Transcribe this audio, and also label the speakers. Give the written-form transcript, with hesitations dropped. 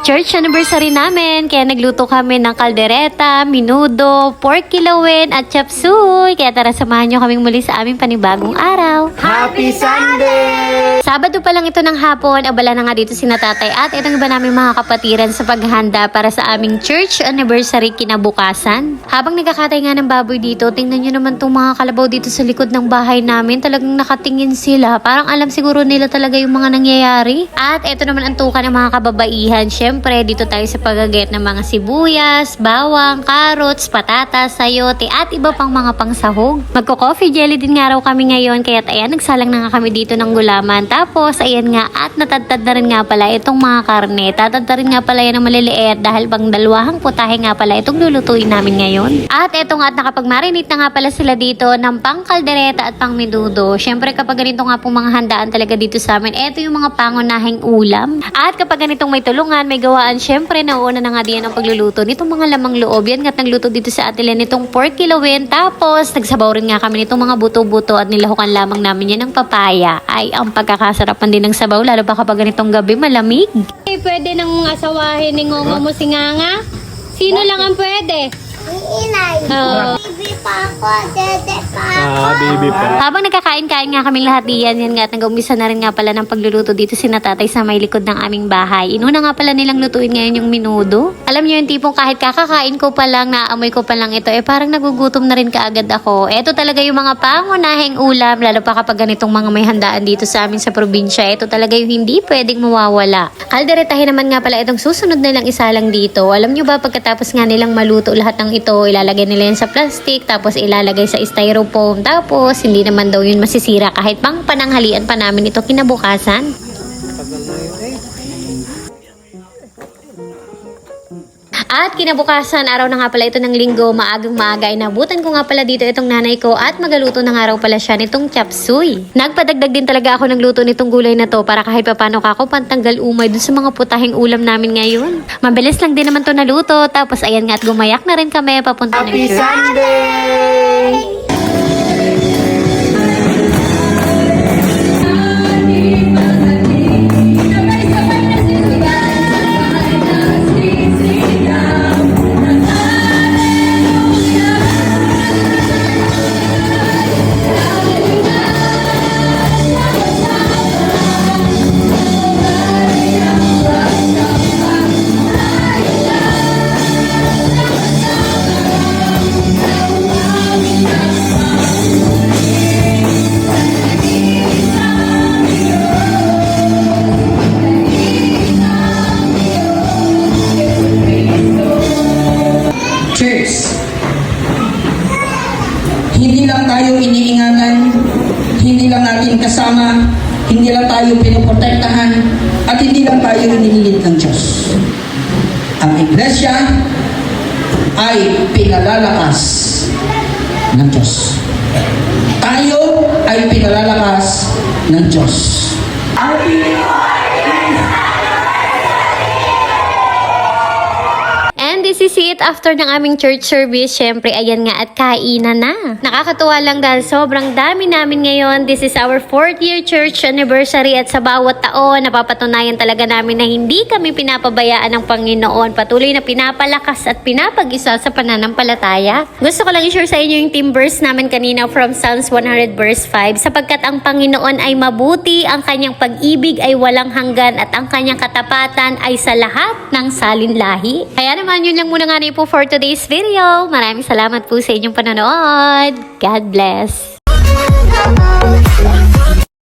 Speaker 1: Church anniversary namin, kaya nagluto kami ng kaldereta, minudo, pork kilawin at chop suey. Kaya tara, samahan nyo kaming muli sa aming panibagong araw.
Speaker 2: Happy Sunday!
Speaker 1: Sabado pa lang ito ng hapon, abala na nga dito si Tatay at itong iba namin mga kapatiran sa paghahanda para sa aming church anniversary kinabukasan. Habang nagkakatay nga ng baboy dito, tingnan nyo naman itong mga kalabaw dito sa likod ng bahay namin. Talagang nakatingin sila, parang alam siguro nila talaga yung mga nangyayari. At ito naman ang tuka ng mga kababaihan. Siyempre, dito tayo sa pagaget ng mga sibuyas, bawang, carrots, patatas, sayote at iba pang mga pangsahog. Magko-coffee jelly din nga raw kami ngayon, kaya ayan, nagsalang na nga kami dito ng gulaman. Tapos, ayan nga, at natadtad na rin nga pala itong mga karne. Tatadtad rin nga pala yan ng maliliit dahil pang dalawang putahe nga pala itong lulutuin namin ngayon. At eto nga, at nakapag-marinate na nga pala sila dito ng pang kaldereta at pang minudo. Siyempre, kapag ganito nga pong mga handaan talaga dito sa amin, eto yung mga pangunahing ulam. At kapag ganitong may tulungan, may gawaan, syempre nauuna na nga diyan ang pagluluto nitong mga lamang loob. Yan nga't nagluto dito sa atile nitong pork kilawin. Tapos nagsabaw rin nga kami nitong mga buto-buto at nilahukan lamang namin yan ng papaya. Ay, ang pagkakasarapan din ng sabaw, lalo pa kapag ganitong gabi malamig.
Speaker 3: Pwede nang asawahin ni Ngongo mo si Nganga? Sino lang ang pwede?
Speaker 4: Ang inay.
Speaker 3: Oo.
Speaker 4: Baby pa ako, dede pa ako.
Speaker 2: Baby pa.
Speaker 1: Habang nagkakain-kain nga kaming lahat diyan, yan nga at nag-umpisa na rin nga pala ng pagluluto dito si Tatay sa may likod ng aming bahay. Inuna nga pala nilang lutuin ngayon yung minudo. Alam niyo yung tipong kahit kakakain ko pa lang, naamoy ko pa lang ito, parang nagugutom na rin kaagad ako. Ito talaga yung mga pangunahing ulam, lalo pa kapag ganitong mga may handaan dito sa amin sa probinsya. Ito talaga yung hindi pwedeng mawawala. Kalderetahin naman nga pala itong susunod nilang isalang dito. Alam niyo ba, pagkatapos nga nilang maluto lahat ng ito, ilalagay nila yan sa plastic, tapos ilalagay sa styrofoam, tapos hindi naman daw yun masisira kahit pang pananghalian pa namin ito kinabukasan. At kinabukasan, araw na nga pala ito ng linggo, maagang maaga, inabutan ko nga pala dito itong nanay ko at magaluto ng araw pala siya nitong chop suey. Nagpadagdag din talaga ako ng luto nitong gulay na to para kahit papano kako pantanggal umay dun sa mga putahing ulam namin ngayon. Mabilis lang din naman to naluto, tapos ayan nga at gumayak na rin kami papunta ng
Speaker 2: Happy
Speaker 1: church.
Speaker 2: Sunday!
Speaker 5: Church, hindi lang tayo iniingatan, hindi lang natin kasama, hindi lang tayo pinoprotektahan, at hindi lang tayo inililid ng Diyos. Ang Iglesia ay pinalalakas ng Diyos. Tayo ay pinalalakas ng Diyos.
Speaker 1: And this is it after ng aming church service. Syempre, ayan nga at kainan na. Nakakatuwa lang dahil sobrang dami namin ngayon. This is our 4th year church anniversary at sa bawat taon, napapatunayan talaga namin na hindi kami pinapabayaan ng Panginoon. Patuloy na pinapalakas at pinapag-isa sa pananampalataya. Gusto ko lang i-share sa inyo yung team verse namin kanina from Psalms 100 verse 5. Sapagkat ang Panginoon ay mabuti, ang kanyang pag-ibig ay walang hanggan at ang kanyang katapatan ay sa lahat ng salinlahi. Kaya naman, yun lang muna nga po for today's video. Maraming salamat po sa inyong panonood. God bless.